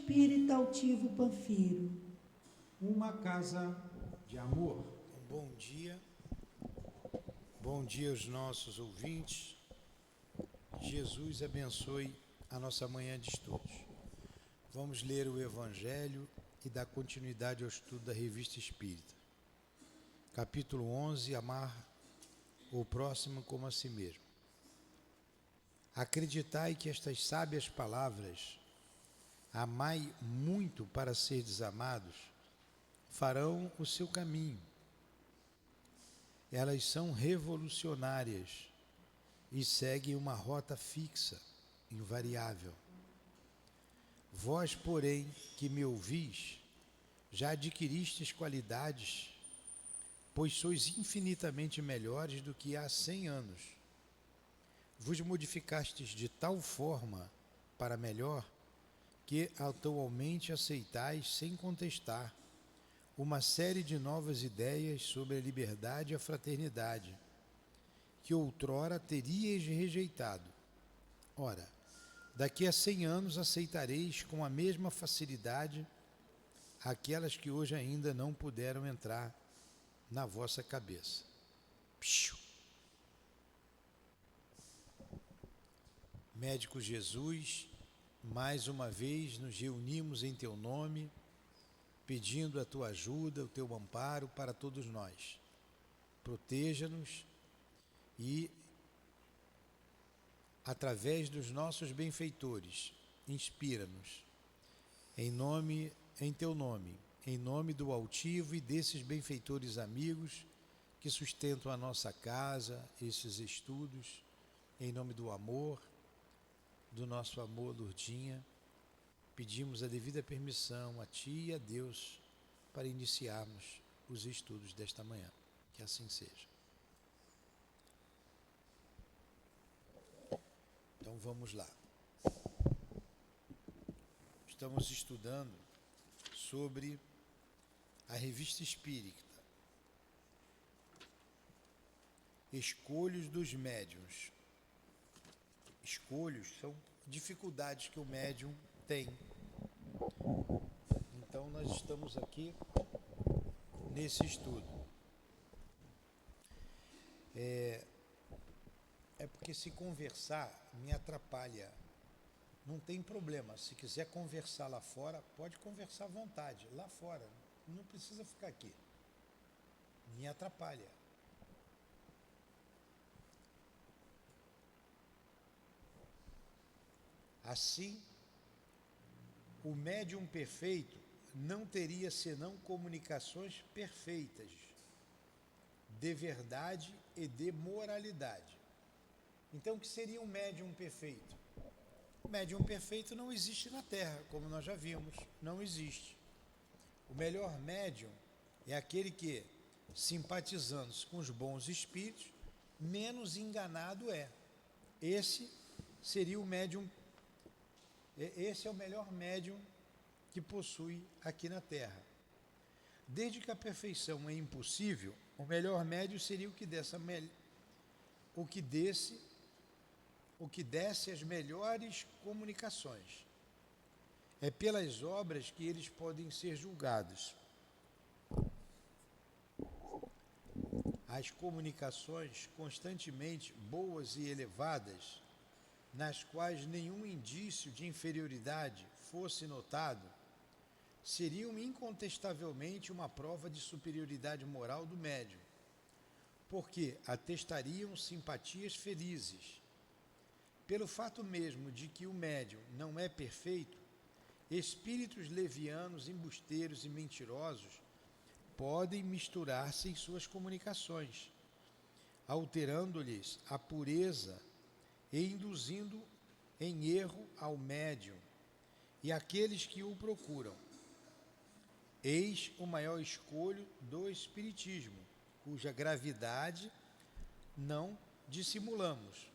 espírita altivo Panfiro. Uma casa de amor. Bom dia aos nossos ouvintes. Jesus abençoe a nossa manhã de estudos. Vamos ler o Evangelho e dar continuidade ao estudo da Revista Espírita. Capítulo 11, amar o próximo como a si mesmo. Acreditai que estas sábias palavras, amai muito para serdes amados, farão o seu caminho. Elas são revolucionárias e seguem uma rota fixa, invariável. Vós, porém, que me ouvis, já adquiristes qualidades, pois sois infinitamente melhores do que há 100 anos. Vos modificastes de tal forma para melhor, que atualmente aceitais sem contestar uma série de novas ideias sobre a liberdade e a fraternidade, que outrora teríeis rejeitado. Ora, daqui a 100 anos aceitareis com a mesma facilidade aquelas que hoje ainda não puderam entrar na vossa cabeça. Psiu. Médico Jesus, mais uma vez nos reunimos em Teu nome, pedindo a Tua ajuda, o Teu amparo para todos nós. Proteja-nos e, através dos nossos benfeitores, inspira-nos. Em Teu nome, em nome do altivo e desses benfeitores amigos que sustentam a nossa casa, esses estudos, em nome do amor, do nosso amor, Lourdinha, pedimos a devida permissão a Ti e a Deus para iniciarmos os estudos desta manhã. Que assim seja. Então vamos lá. Estamos estudando sobre a Revista Espírita, Escolhos dos Médiuns. Escolhos são dificuldades que o médium tem. Então nós estamos aqui nesse estudo. É porque se conversar me atrapalha. Não tem problema. Se quiser conversar lá fora, pode conversar à vontade. Lá fora. Não precisa ficar aqui. Me atrapalha. Assim, o médium perfeito não teria senão comunicações perfeitas, de verdade e de moralidade. Então, o que seria um médium perfeito? O médium perfeito não existe na Terra, como nós já vimos, não existe. O melhor médium é aquele que, simpatizando com os bons espíritos, menos enganado é. Esse seria o médium. Esse é o melhor médium que possui aqui na Terra. Desde que a perfeição é impossível, o melhor médium seria o que desse as melhores comunicações. É pelas obras que eles podem ser julgados. As comunicações constantemente boas e elevadas, nas quais nenhum indício de inferioridade fosse notado, seriam incontestavelmente uma prova de superioridade moral do médium, porque atestariam simpatias felizes. Pelo fato mesmo de que o médium não é perfeito, espíritos levianos, embusteiros e mentirosos podem misturar-se em suas comunicações, alterando-lhes a pureza e induzindo em erro ao médium e aqueles que o procuram. Eis o maior escolho do Espiritismo, cuja gravidade não dissimulamos.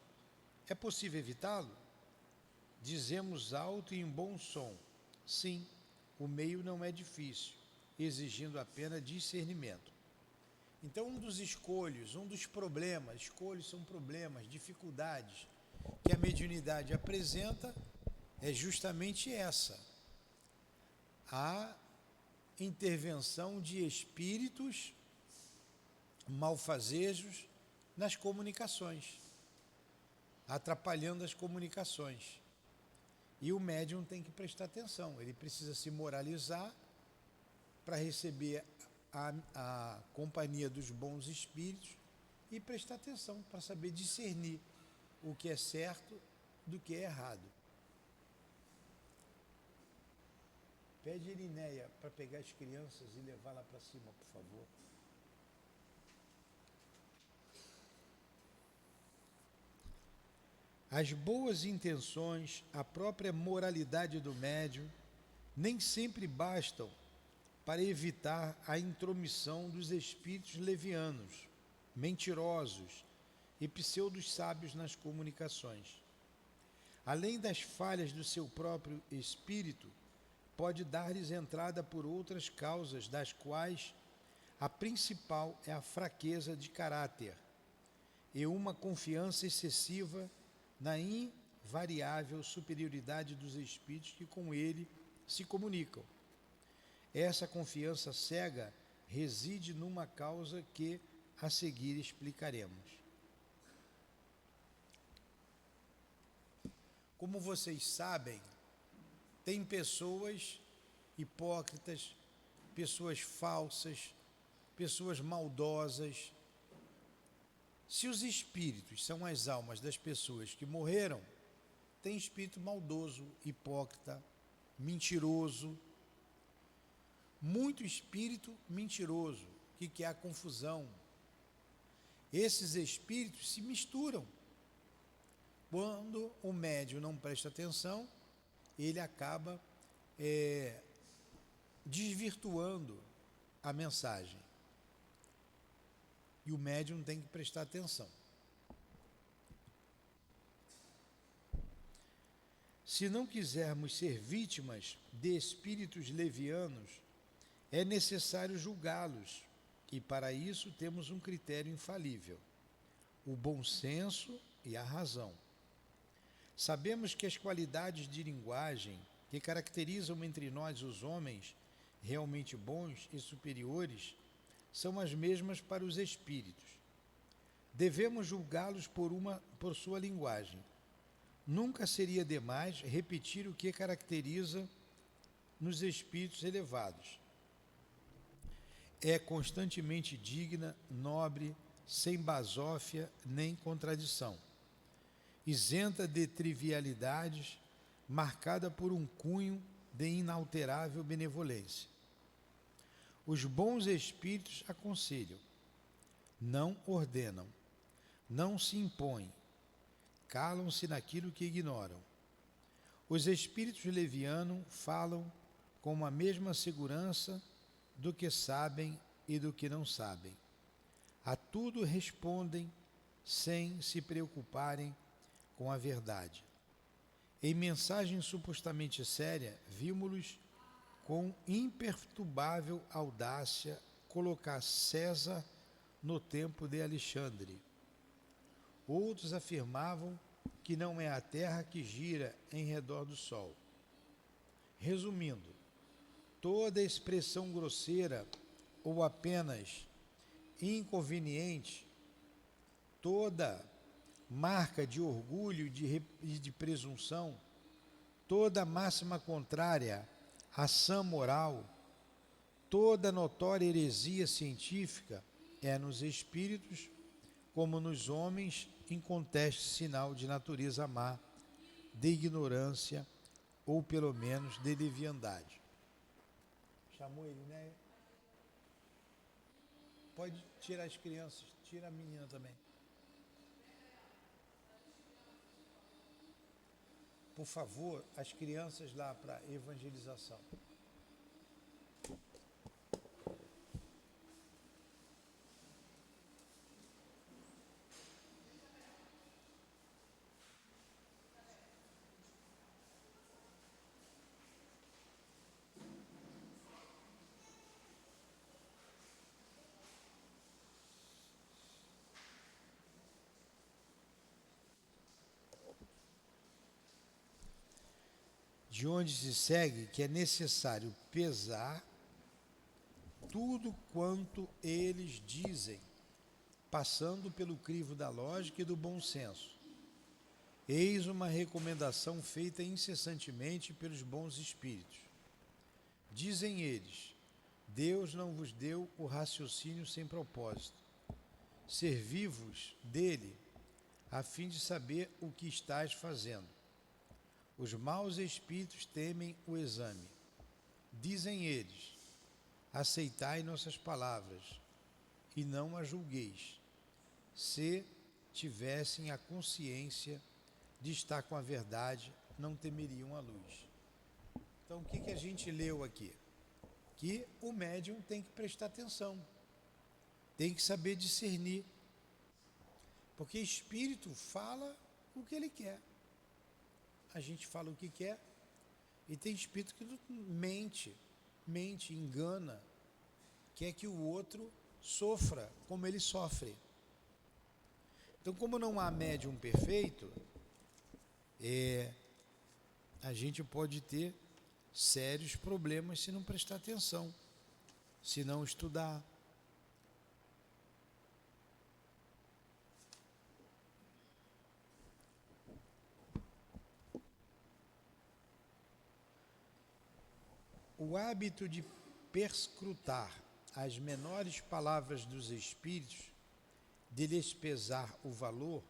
É possível evitá-lo? Dizemos alto e em bom som: sim, o meio não é difícil, exigindo apenas discernimento. Então, um dos problemas, escolhos são problemas, dificuldades que a mediunidade apresenta é justamente essa. a intervenção de espíritos malfazejos nas comunicações, atrapalhando as comunicações. E o médium tem que prestar atenção, ele precisa se moralizar para receber a companhia dos bons espíritos e prestar atenção para saber discernir o que é certo do que é errado. Pede a Irineia para pegar as crianças e levar lá para cima, por favor. As boas intenções, a própria moralidade do médium, nem sempre bastam para evitar a intromissão dos espíritos levianos, mentirosos e pseudos sábios nas comunicações. Além das falhas do seu próprio espírito, pode dar-lhes entrada por outras causas, das quais a principal é a fraqueza de caráter e uma confiança excessiva na invariável superioridade dos espíritos que com ele se comunicam. Essa confiança cega reside numa causa que a seguir explicaremos. Como vocês sabem, tem pessoas hipócritas, pessoas falsas, pessoas maldosas. Se os espíritos são as almas das pessoas que morreram, tem espírito maldoso, hipócrita, mentiroso. Muito espírito mentiroso, que quer a confusão. Esses espíritos se misturam. Quando o médium não presta atenção, ele acaba desvirtuando a mensagem. E o médium tem que prestar atenção. Se não quisermos ser vítimas de espíritos levianos, é necessário julgá-los, e para isso temos um critério infalível: o bom senso e a razão. Sabemos que as qualidades de linguagem que caracterizam entre nós os homens realmente bons e superiores são as mesmas para os espíritos. Devemos julgá-los por sua linguagem. Nunca seria demais repetir o que caracteriza nos espíritos elevados. É constantemente digna, nobre, sem basófia nem contradição, isenta de trivialidades, marcada por um cunho de inalterável benevolência. Os bons espíritos aconselham, não ordenam, não se impõem, calam-se naquilo que ignoram. Os espíritos levianos falam com a mesma segurança do que sabem e do que não sabem. A tudo respondem sem se preocuparem com a verdade. Em mensagem supostamente séria, vimos-los com imperturbável audácia colocar César no tempo de Alexandre. Outros afirmavam que não é a Terra que gira em redor do Sol. Resumindo, toda expressão grosseira ou apenas inconveniente, toda marca de orgulho e de presunção, toda máxima contrária à sã moral, toda notória heresia científica é nos espíritos, como nos homens, inconteste sinal de natureza má, de ignorância ou pelo menos de leviandade. Chamou ele, né? Pode tirar as crianças, tira a menina também. Por favor, as crianças lá para evangelização. de onde se segue que é necessário pesar tudo quanto eles dizem, passando pelo crivo da lógica e do bom senso. Eis uma recomendação feita incessantemente pelos bons espíritos. Dizem eles: Deus não vos deu o raciocínio sem propósito. Servi-vos dele a fim de saber o que estáis fazendo. Os maus espíritos temem o exame. Dizem eles: aceitai nossas palavras e não as julgueis, se tivessem a consciência de estar com a verdade, não temeriam a luz. Então, o que a gente leu aqui? Que o médium tem que prestar atenção, tem que saber discernir, porque espírito fala o que ele quer. A gente fala o que quer, e tem espírito que mente, engana, quer que o outro sofra como ele sofre. Então, como não há médium perfeito, a gente pode ter sérios problemas se não prestar atenção, se não estudar. O hábito de perscrutar as menores palavras dos espíritos, de lhes pesar o valor,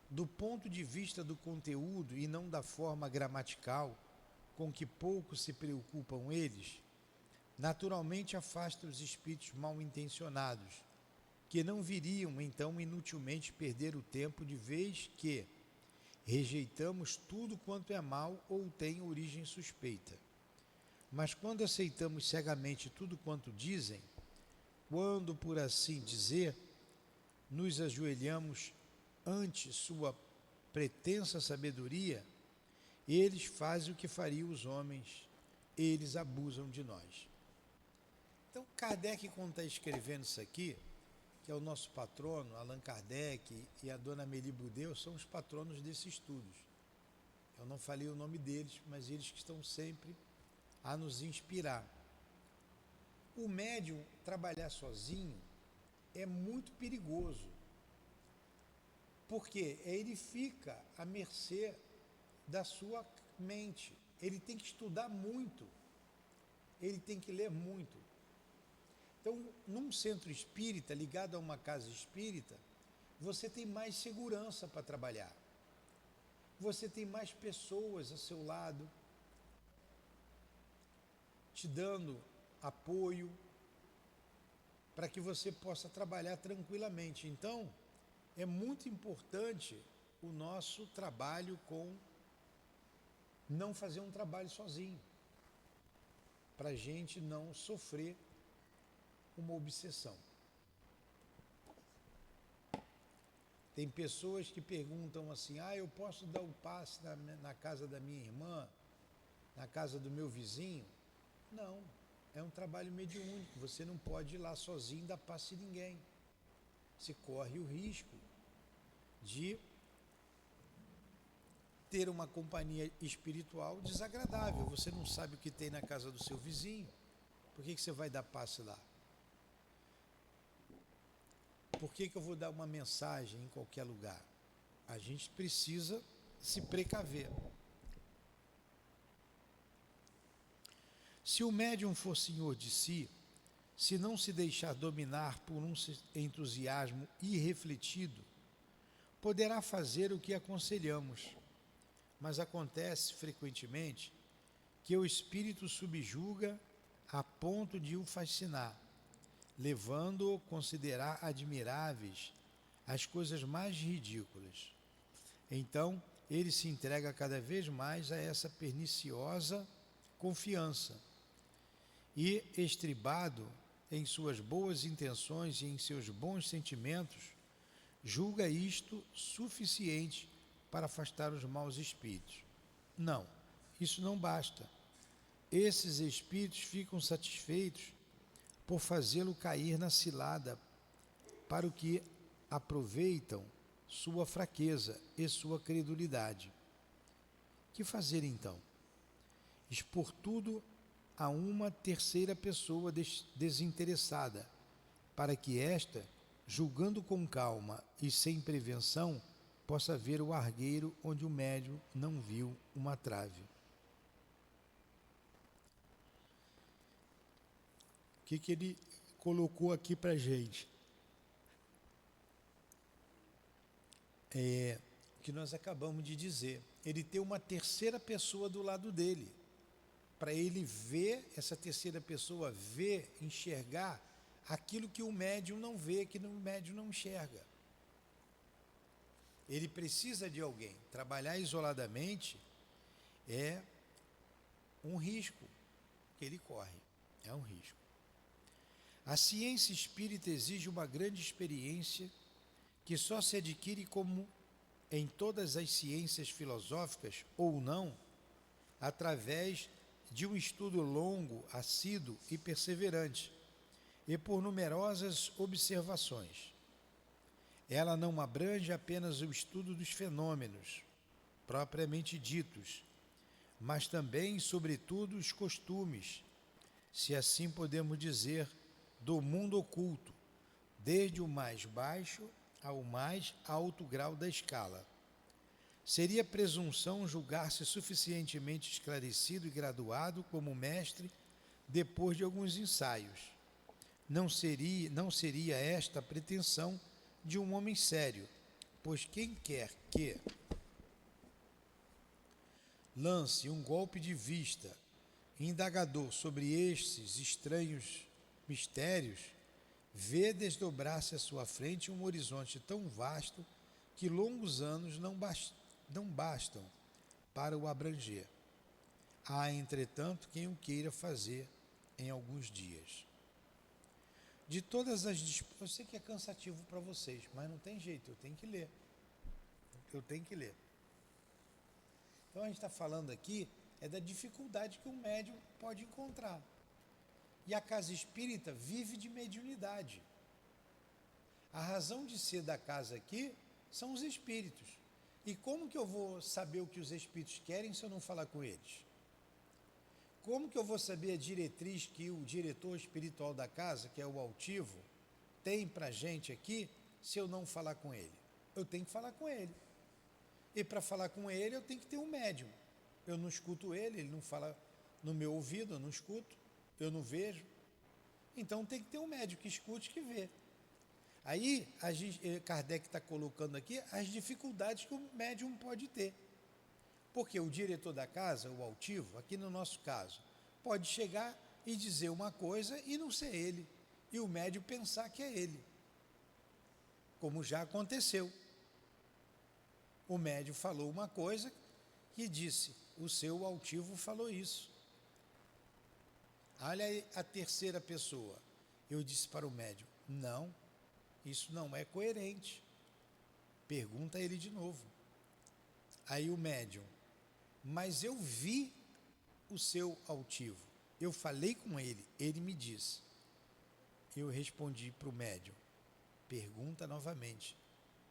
do ponto de vista do conteúdo e não da forma gramatical, com que pouco se preocupam eles, naturalmente afasta os espíritos mal intencionados, que não viriam então inutilmente perder o tempo, de vez que rejeitamos tudo quanto é mal ou tem origem suspeita. Mas quando aceitamos cegamente tudo quanto dizem, quando, por assim dizer, nos ajoelhamos ante sua pretensa sabedoria, eles fazem o que fariam os homens, eles abusam de nós. Então, Kardec, quando está escrevendo isso aqui, que é o nosso patrono, Allan Kardec e a dona Amélie Boudeu, são os patronos desses estudos. Eu não falei o nome deles, mas eles que estão sempre a nos inspirar. O médium trabalhar sozinho é muito perigoso, porque ele fica à mercê da sua mente. Ele tem que estudar muito, ele tem que ler muito. Então, num centro espírita, ligado a uma casa espírita, você tem mais segurança para trabalhar. Você tem mais pessoas a seu lado, te dando apoio, para que você possa trabalhar tranquilamente. Então, é muito importante o nosso trabalho com não fazer um trabalho sozinho, para a gente não sofrer uma obsessão. Tem pessoas que perguntam assim: eu posso dar o passe na casa da minha irmã, na casa do meu vizinho? Não, é um trabalho mediúnico, você não pode ir lá sozinho dar passe em ninguém. Você corre o risco de ter uma companhia espiritual desagradável. Você não sabe o que tem na casa do seu vizinho, por que você vai dar passe lá? Por que eu vou dar uma mensagem em qualquer lugar? A gente precisa se precaver. Se o médium for senhor de si, se não se deixar dominar por um entusiasmo irrefletido, poderá fazer o que aconselhamos, mas acontece frequentemente que o espírito subjuga a ponto de o fascinar, levando-o a considerar admiráveis as coisas mais ridículas. Então, ele se entrega cada vez mais a essa perniciosa confiança e, estribado em suas boas intenções e em seus bons sentimentos, julga isto suficiente para afastar os maus espíritos. Não, isso não basta. Esses espíritos ficam satisfeitos por fazê-lo cair na cilada, para o que aproveitam sua fraqueza e sua credulidade. Que fazer então? expor tudo a uma terceira pessoa desinteressada, para que esta, julgando com calma e sem prevenção, possa ver o argueiro onde o médium não viu uma trave. O que ele colocou aqui para a gente? O que nós acabamos de dizer. Ele tem uma terceira pessoa do lado dele, para ele ver, essa terceira pessoa ver, enxergar aquilo que o médium não vê, que o médium não enxerga. Ele precisa de alguém. Trabalhar isoladamente é um risco que ele corre, é um risco. A ciência espírita exige uma grande experiência que só se adquire, como em todas as ciências filosóficas ou não, através de um estudo longo, assíduo e perseverante, e por numerosas observações. Ela não abrange apenas o estudo dos fenômenos propriamente ditos, mas também, e sobretudo, os costumes, se assim podemos dizer, do mundo oculto, desde o mais baixo ao mais alto grau da escala. Seria presunção julgar-se suficientemente esclarecido e graduado como mestre depois de alguns ensaios. Não seria esta a pretensão de um homem sério, pois quem quer que lance um golpe de vista indagador sobre estes estranhos mistérios, vê desdobrar-se à sua frente um horizonte tão vasto que longos anos não bastam para o abranger. Há, entretanto, quem o queira fazer em alguns dias. De todas as... Eu sei que é cansativo para vocês, mas não tem jeito, eu tenho que ler. Então a gente está falando aqui da dificuldade que o médium pode encontrar. E a casa espírita vive de mediunidade. A razão de ser da casa aqui são os espíritos. E como que eu vou saber o que os espíritos querem se eu não falar com eles? Como que eu vou saber a diretriz que o diretor espiritual da casa, que é o altivo, tem para a gente aqui, se eu não falar com ele? Eu tenho que falar com ele. E para falar com ele, eu tenho que ter um médium. Eu não escuto ele não fala no meu ouvido, eu não escuto, eu não vejo. Então tem que ter um médium que escute, que vê. Aí, Kardec está colocando aqui as dificuldades que o médium pode ter. Porque o diretor da casa, o altivo, aqui no nosso caso, pode chegar e dizer uma coisa e não ser ele. E o médium pensar que é ele. Como já aconteceu. O médium falou uma coisa e disse, o seu altivo falou isso. Olha aí a terceira pessoa. Eu disse para o médium, não, isso não é coerente. Pergunta ele de novo. Aí o médium, mas eu vi o seu altivo. Eu falei com ele, ele me disse. Eu respondi para o médium, pergunta novamente.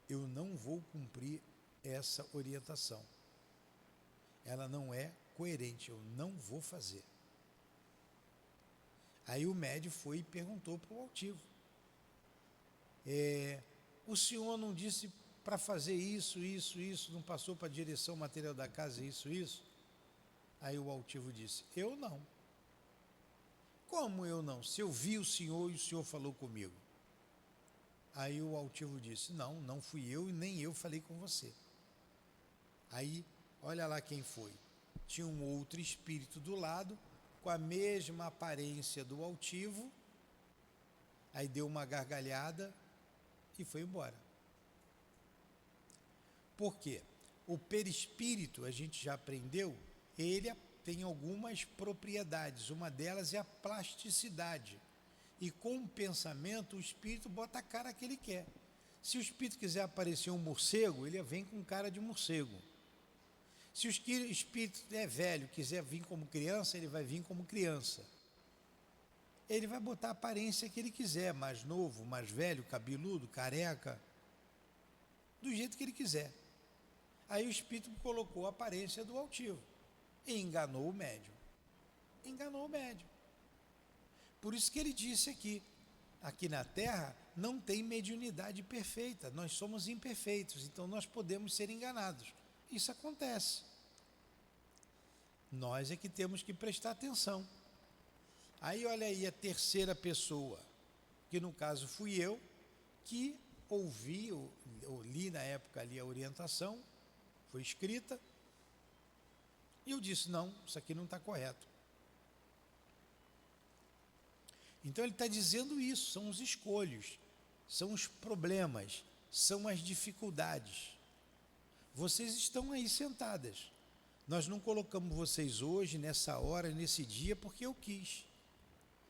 Eu não vou cumprir essa orientação. Ela não é coerente, eu não vou fazer. Aí o médium foi e perguntou para o altivo. O senhor não disse para fazer isso, não passou para a direção material da casa, isso? Aí o altivo disse, eu não. Como eu não? Se eu vi o senhor e o senhor falou comigo. Aí o altivo disse, não fui eu e nem eu falei com você. Aí, olha lá quem foi. Tinha um outro espírito do lado, com a mesma aparência do altivo, aí deu uma gargalhada e foi embora. Por quê? O perispírito, a gente já aprendeu, ele tem algumas propriedades, uma delas é a plasticidade. E com o pensamento, o espírito bota a cara que ele quer. Se o espírito quiser aparecer um morcego, ele vem com cara de morcego. Se o espírito é velho, quiser vir como criança, ele vai vir como criança. Ele vai botar a aparência que ele quiser, mais novo, mais velho, cabeludo, careca, do jeito que ele quiser. Aí o espírito colocou a aparência do altivo e enganou o médium. enganou o médium. Por isso que ele disse aqui na Terra não tem mediunidade perfeita, nós somos imperfeitos, então nós podemos ser enganados. Isso acontece. Nós é que temos que prestar atenção. Aí olha aí a terceira pessoa, que no caso fui eu, que ouvi, ou li na época ali a orientação, foi escrita, e eu disse, não, isso aqui não está correto. Então ele está dizendo isso, são os escolhos, são os problemas, são as dificuldades. Vocês estão aí sentadas. Nós não colocamos vocês hoje, nessa hora, nesse dia, porque eu quis.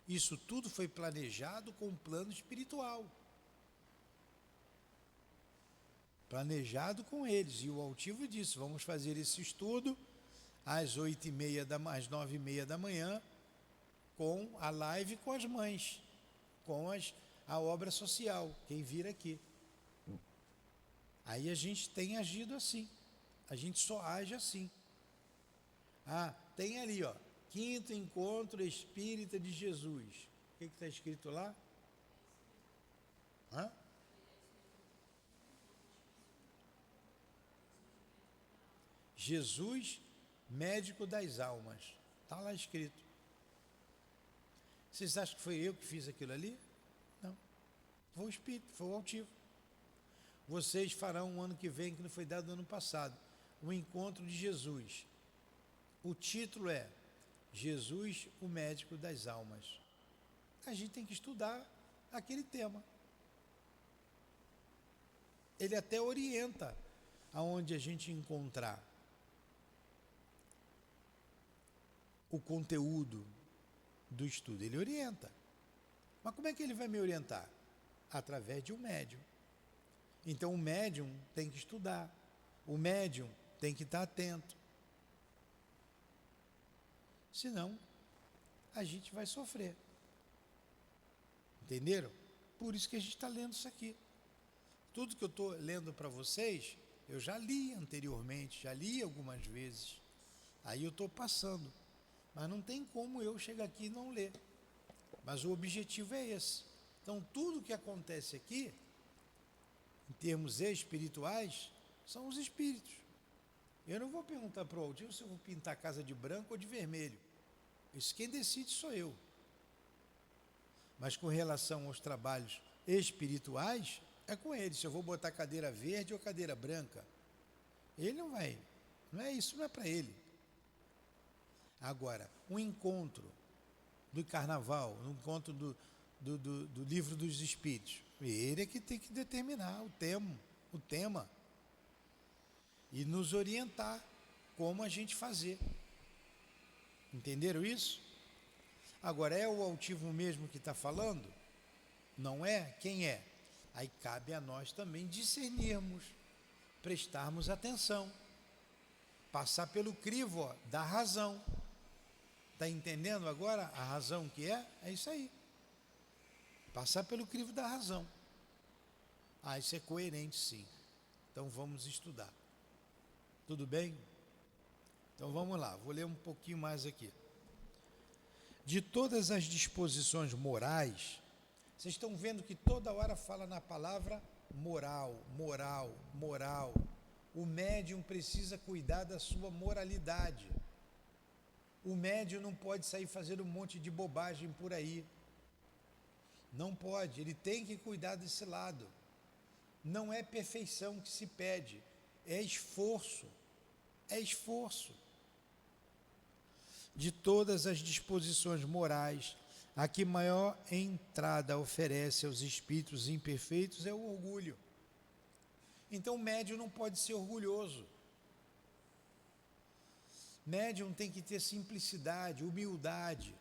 Isso tudo foi planejado com um plano espiritual. Planejado com eles. E o altivo disse, vamos fazer esse estudo às 8h30, às 9h30 da manhã, com a live com as mães, com a obra social, quem vir aqui. Aí a gente tem agido assim, a gente só age assim. Tem ali, 5º Encontro Espírita de Jesus. O que está escrito lá? Jesus, médico das almas. Está lá escrito. Vocês acham que foi eu que fiz aquilo ali? Não. Foi o Espírito, foi o altivo. Vocês farão um ano que vem, que não foi dado no ano passado, o Encontro de Jesus. O título é Jesus, o médico das almas. A gente tem que estudar aquele tema. Ele até orienta aonde a gente encontrar o conteúdo do estudo, ele orienta. Mas como é que ele vai me orientar? Através de um médium. Então o médium tem que estudar, o médium tem que estar atento. Senão, a gente vai sofrer. Entenderam? Por isso que a gente está lendo isso aqui. Tudo que eu estou lendo para vocês, eu já li anteriormente, já li algumas vezes. Aí eu estou passando. Mas não tem como eu chegar aqui e não ler. Mas o objetivo é esse. Então, tudo que acontece aqui, em termos espirituais, são os espíritos. Eu não vou perguntar para o altivo se eu vou pintar a casa de branco ou de vermelho. Isso quem decide sou eu. Mas com relação aos trabalhos espirituais, é com ele. Se eu vou botar cadeira verde ou cadeira branca, ele não vai. Não é isso, não é para ele. Agora, um encontro do carnaval, um encontro do livro dos espíritos, ele é que tem que determinar o tema e nos orientar como a gente fazer. Entenderam isso? Agora, é o altivo mesmo que está falando? Não é? Quem é? Aí cabe a nós também discernirmos, prestarmos atenção, passar pelo crivo da razão. Está entendendo agora a razão que é? É isso aí. Passar pelo crivo da razão. Isso é coerente, sim. Então vamos estudar. Tudo bem? Então vamos lá, vou ler um pouquinho mais aqui. De todas as disposições morais, vocês estão vendo que toda hora fala na palavra moral, moral, moral. O médium precisa cuidar da sua moralidade. O médium não pode sair fazendo um monte de bobagem por aí. Não pode, ele tem que cuidar desse lado. Não é perfeição que se pede, é esforço. É esforço. De todas as disposições morais, a que maior entrada oferece aos espíritos imperfeitos é o orgulho. Então o médium não pode ser orgulhoso. Médium tem que ter simplicidade, humildade.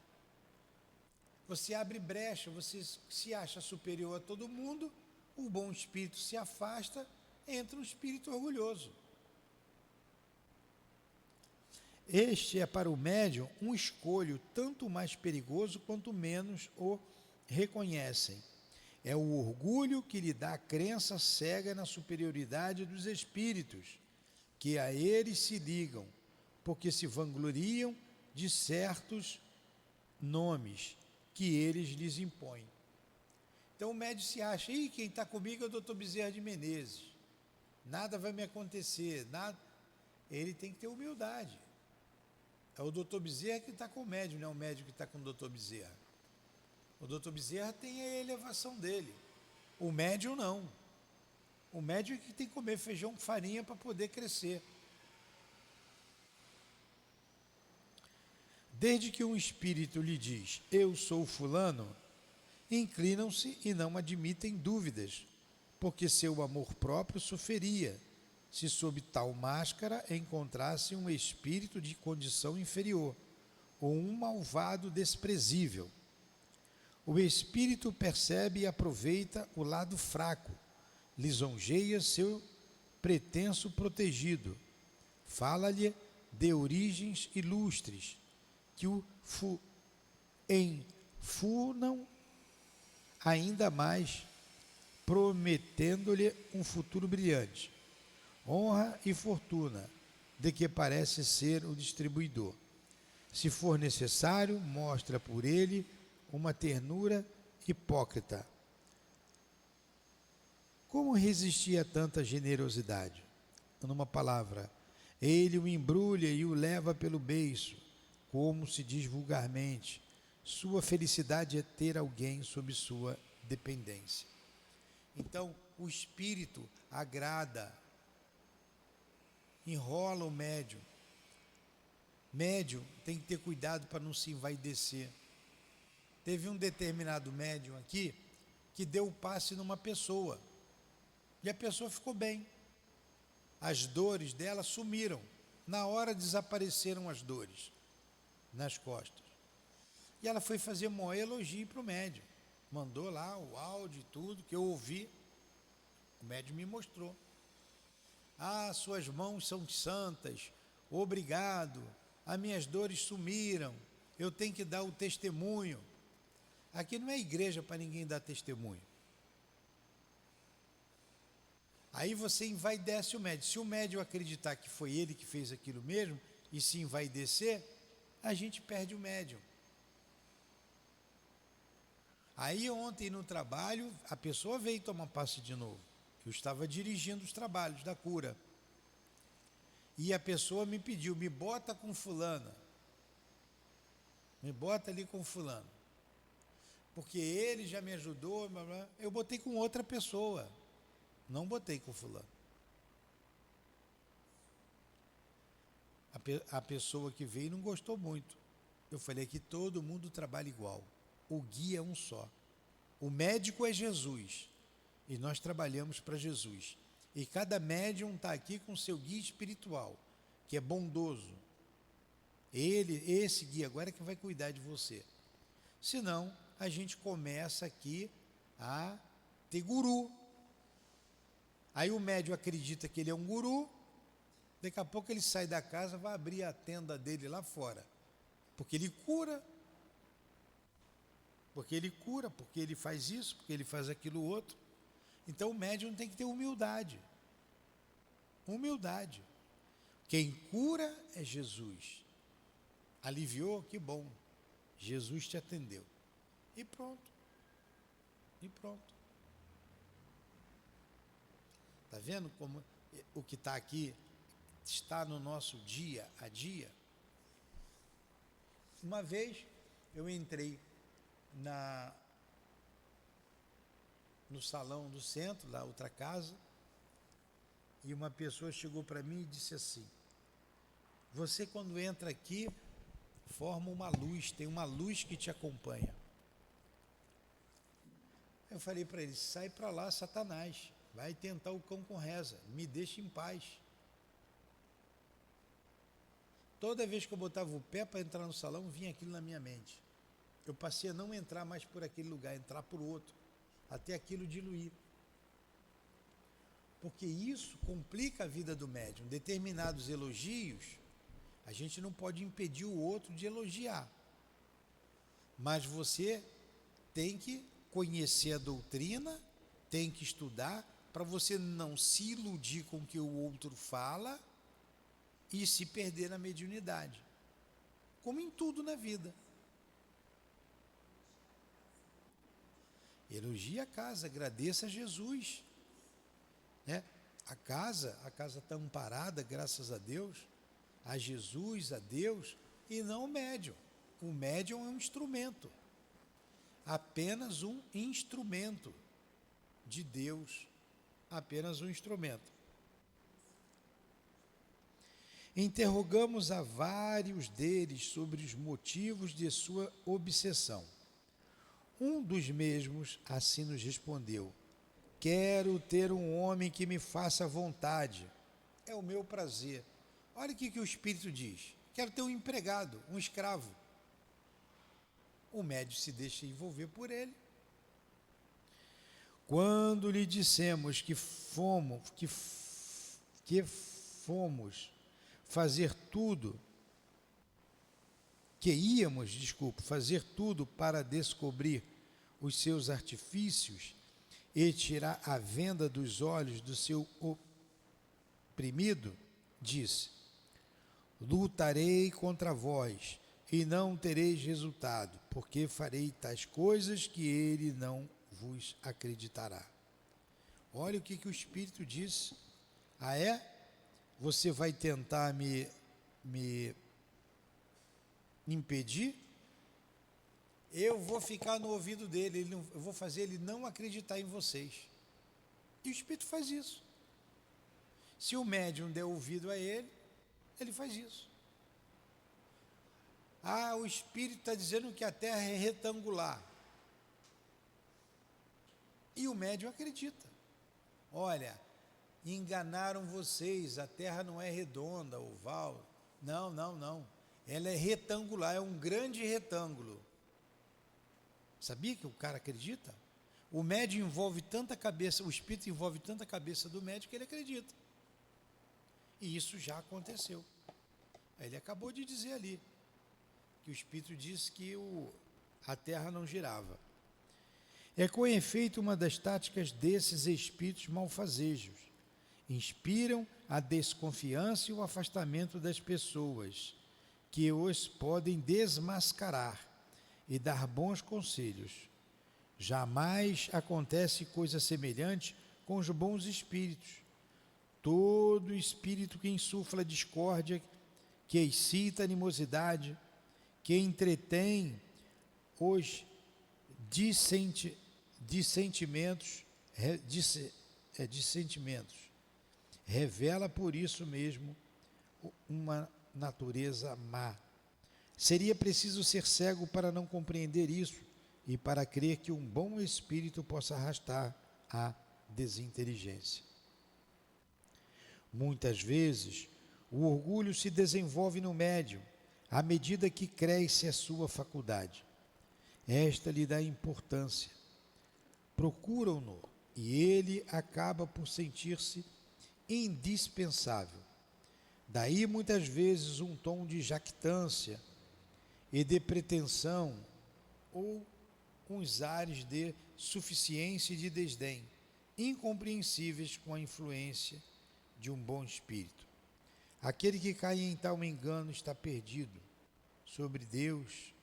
Você abre brecha, você se acha superior a todo mundo, o bom espírito se afasta, entra um espírito orgulhoso. Este é para o médium um escolho tanto mais perigoso quanto menos o reconhecem. É o orgulho que lhe dá a crença cega na superioridade dos espíritos, que a eles se ligam, porque se vangloriam de certos nomes que eles lhes impõem. Então o médium se acha, quem está comigo é o doutor Bezerra de Menezes, nada vai me acontecer, nada. Ele tem que ter humildade. É o doutor Bezerra que está com o médium, não é o médium que está com o doutor Bezerra. O doutor Bezerra tem a elevação dele, o médium não. O médium é que tem que comer feijão com farinha para poder crescer. Desde que um espírito lhe diz, eu sou fulano, inclinam-se e não admitem dúvidas, porque seu amor próprio sofreria, se sob tal máscara encontrasse um espírito de condição inferior, ou um malvado desprezível. O espírito percebe e aproveita o lado fraco, lisonjeia seu pretenso protegido, fala-lhe de origens ilustres, que o enfunam ainda mais, prometendo-lhe um futuro brilhante, honra e fortuna, de que parece ser o distribuidor. Se for necessário, mostra por ele uma ternura hipócrita. Como resistir a tanta generosidade? Numa palavra, ele o embrulha e o leva pelo beiço, como se diz vulgarmente, sua felicidade é ter alguém sob sua dependência. Então, o espírito agrada, enrola o médium. Médium tem que ter cuidado para não se envaidecer. Teve um determinado médium aqui que deu o passe numa pessoa e a pessoa ficou bem. As dores dela sumiram. Na hora desapareceram as dores nas costas. E ela foi fazer maior elogio para o médium. Mandou lá o áudio e tudo, que eu ouvi. O médium me mostrou. Suas mãos são santas. Obrigado. As minhas dores sumiram. Eu tenho que dar o testemunho. Aqui não é igreja para ninguém dar testemunho. Aí você envaidece o médium. Se o médium acreditar que foi ele que fez aquilo mesmo e se envaidecer, a gente perde o médium. Aí ontem no trabalho, a pessoa veio tomar passe de novo. Eu estava dirigindo os trabalhos da cura. E a pessoa me pediu, me bota com fulana. Me bota ali com fulano. Porque ele já me ajudou, blá, blá. Eu botei com outra pessoa. Não botei com fulano. A pessoa que veio não gostou muito. Eu falei que todo mundo trabalha igual. O guia é um só. O médico é Jesus. E nós trabalhamos para Jesus. E cada médium está aqui com seu guia espiritual, que é bondoso. Esse guia agora é que vai cuidar de você. Senão, a gente começa aqui a ter guru. Aí o médium acredita que ele é um guru, daqui a pouco ele sai da casa, vai abrir a tenda dele lá fora. Porque ele cura. Porque ele faz isso, porque ele faz aquilo outro. Então o médium tem que ter humildade. Humildade. Quem cura é Jesus. Aliviou? Que bom. Jesus te atendeu. E pronto. E pronto. Está vendo como o que está aqui está no nosso dia a dia? Uma vez eu entrei no salão do centro, da outra casa, e uma pessoa chegou para mim e disse assim: você quando entra aqui, forma uma luz, tem uma luz que te acompanha. Eu falei para ele: sai para lá, Satanás, vai tentar o cão com reza, me deixa em paz. Toda vez que eu botava o pé para entrar no salão, vinha aquilo na minha mente. Eu passei a não entrar mais por aquele lugar, entrar por outro, até aquilo diluir. Porque isso complica a vida do médium. Determinados elogios, a gente não pode impedir o outro de elogiar. Mas você tem que conhecer a doutrina, tem que estudar, para você não se iludir com o que o outro fala e se perder na mediunidade. Como em tudo na vida. Elogie a casa, agradeça a Jesus, né? A casa está amparada, graças a Deus, a Jesus, a Deus, e não o médium. O médium é um instrumento, apenas um instrumento de Deus, apenas um instrumento. Interrogamos a vários deles sobre os motivos de sua obsessão. Um dos mesmos assim nos respondeu: quero ter um homem que me faça vontade, é o meu prazer. Olha o que o Espírito diz: quero ter um empregado, um escravo. O médium se deixa envolver por ele. Quando lhe dissemos que íamos fazer tudo para descobrir os seus artifícios e tirar a venda dos olhos do seu oprimido, disse: lutarei contra vós e não tereis resultado, porque farei tais coisas que ele não vos acreditará. Olha o que o Espírito disse. Ah, é? Você vai tentar me impedir? Eu vou ficar no ouvido dele, eu vou fazer ele não acreditar em vocês. E o Espírito faz isso. Se o médium der ouvido a ele, ele faz isso. Ah, o Espírito está dizendo que a Terra é retangular. E o médium acredita. Olha, enganaram vocês, a Terra não é redonda, oval. Não. Ela é retangular, é um grande retângulo. Sabia que o cara acredita? O médium envolve tanta cabeça, o Espírito envolve tanta cabeça do médium que ele acredita. E isso já aconteceu. Ele acabou de dizer ali, que o Espírito disse que a Terra não girava. É com efeito uma das táticas desses espíritos malfazejos. Inspiram a desconfiança e o afastamento das pessoas, que os podem desmascarar e dar bons conselhos. Jamais acontece coisa semelhante com os bons espíritos. Todo espírito que insufla discórdia, que excita animosidade, que entretém os dissentimentos, revela por isso mesmo uma natureza má. Seria preciso ser cego para não compreender isso e para crer que um bom espírito possa arrastar a desinteligência. Muitas vezes, o orgulho se desenvolve no médium à medida que cresce a sua faculdade. Esta lhe dá importância. Procuram-no e ele acaba por sentir-se indispensável. Daí, muitas vezes, um tom de jactância e de pretensão ou uns ares de suficiência e de desdém, incompreensíveis com a influência de um bom espírito. Aquele que cai em tal engano está perdido sobre Deus,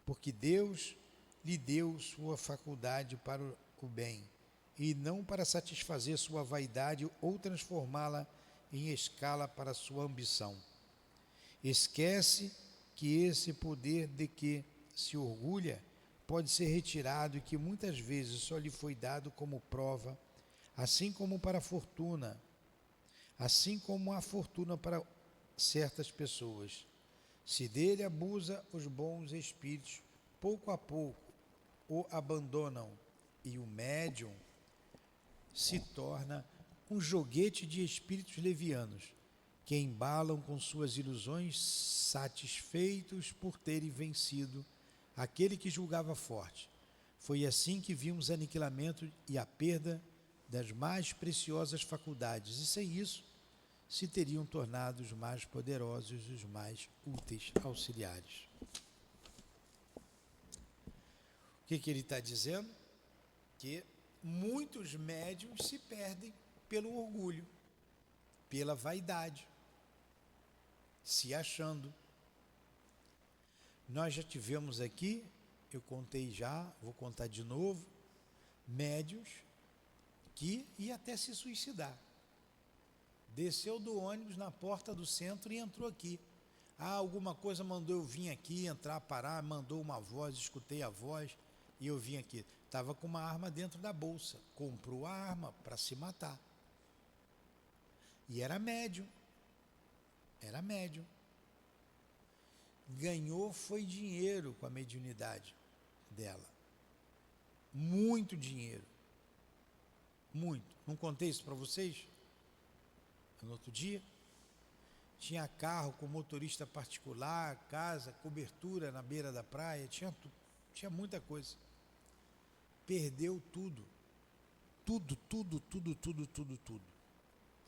porque Deus lhe deu sua faculdade para o bem, e não para satisfazer sua vaidade ou transformá-la em escala para sua ambição. Esquece que esse poder de que se orgulha pode ser retirado e que muitas vezes só lhe foi dado como prova, assim como a fortuna para certas pessoas. Se dele abusa, os bons espíritos, pouco a pouco, o abandonam e o médium se torna um joguete de espíritos levianos que embalam com suas ilusões, satisfeitos por terem vencido aquele que julgava forte. Foi assim que vimos aniquilamento e a perda das mais preciosas faculdades, e sem isso se teriam tornado os mais poderosos e os mais úteis auxiliares. O que ele está dizendo? Que muitos médiuns se perdem pelo orgulho, pela vaidade, se achando. Nós já tivemos aqui, eu contei já, vou contar de novo, médiuns que ia até se suicidar. Desceu do ônibus na porta do centro e entrou aqui. Alguma coisa mandou eu vir aqui, entrar, parar, mandou uma voz, escutei a voz e eu vim aqui. Estava com uma arma dentro da bolsa, comprou a arma para se matar. E era médium. Era médium. Ganhou foi dinheiro com a mediunidade dela. Muito dinheiro. Muito. Não contei isso para vocês? No outro dia, tinha carro com motorista particular, casa, cobertura na beira da praia, tinha muita coisa. Perdeu tudo. Tudo.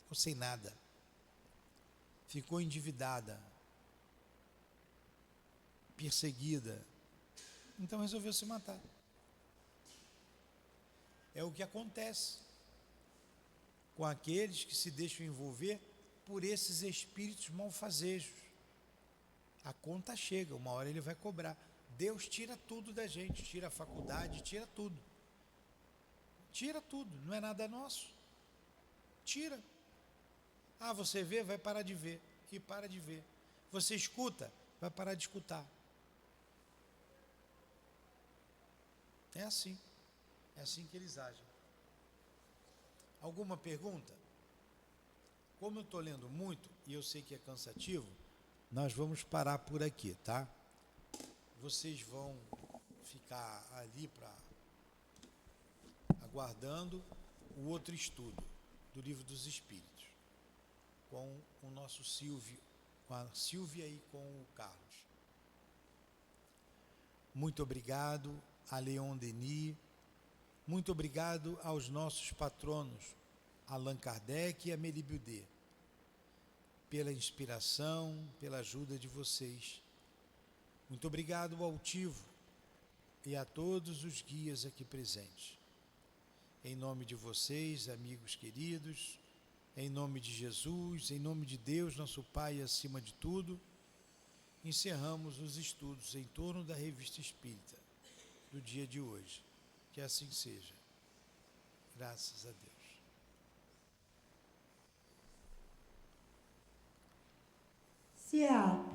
Ficou sem nada. Ficou endividada. Perseguida. Então resolveu se matar. É o que acontece com aqueles que se deixam envolver por esses espíritos malfazejos. A conta chega, uma hora ele vai cobrar. Deus tira tudo da gente, tira a faculdade, tira tudo. Tira tudo, não é nada nosso. Tira. Você vê, vai parar de ver. E para de ver. Você escuta, vai parar de escutar. É assim que eles agem. Alguma pergunta? Como eu estou lendo muito e eu sei que é cansativo, nós vamos parar por aqui, tá? Vocês vão ficar ali aguardando o outro estudo do Livro dos Espíritos, com o nosso Silvio, com a Silvia e com o Carlos. Muito obrigado a Leon Denis. Muito obrigado aos nossos patronos, Allan Kardec e Amélie Baudet, pela inspiração, pela ajuda de vocês. Muito obrigado ao Altivo e a todos os guias aqui presentes. Em nome de vocês, amigos queridos, em nome de Jesus, em nome de Deus, nosso Pai acima de tudo, encerramos os estudos em torno da Revista Espírita do dia de hoje. Que assim seja. Graças a Deus. CEAP,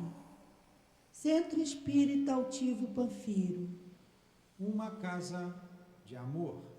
Centro Espírita Altivo Panfiro. Uma casa de amor.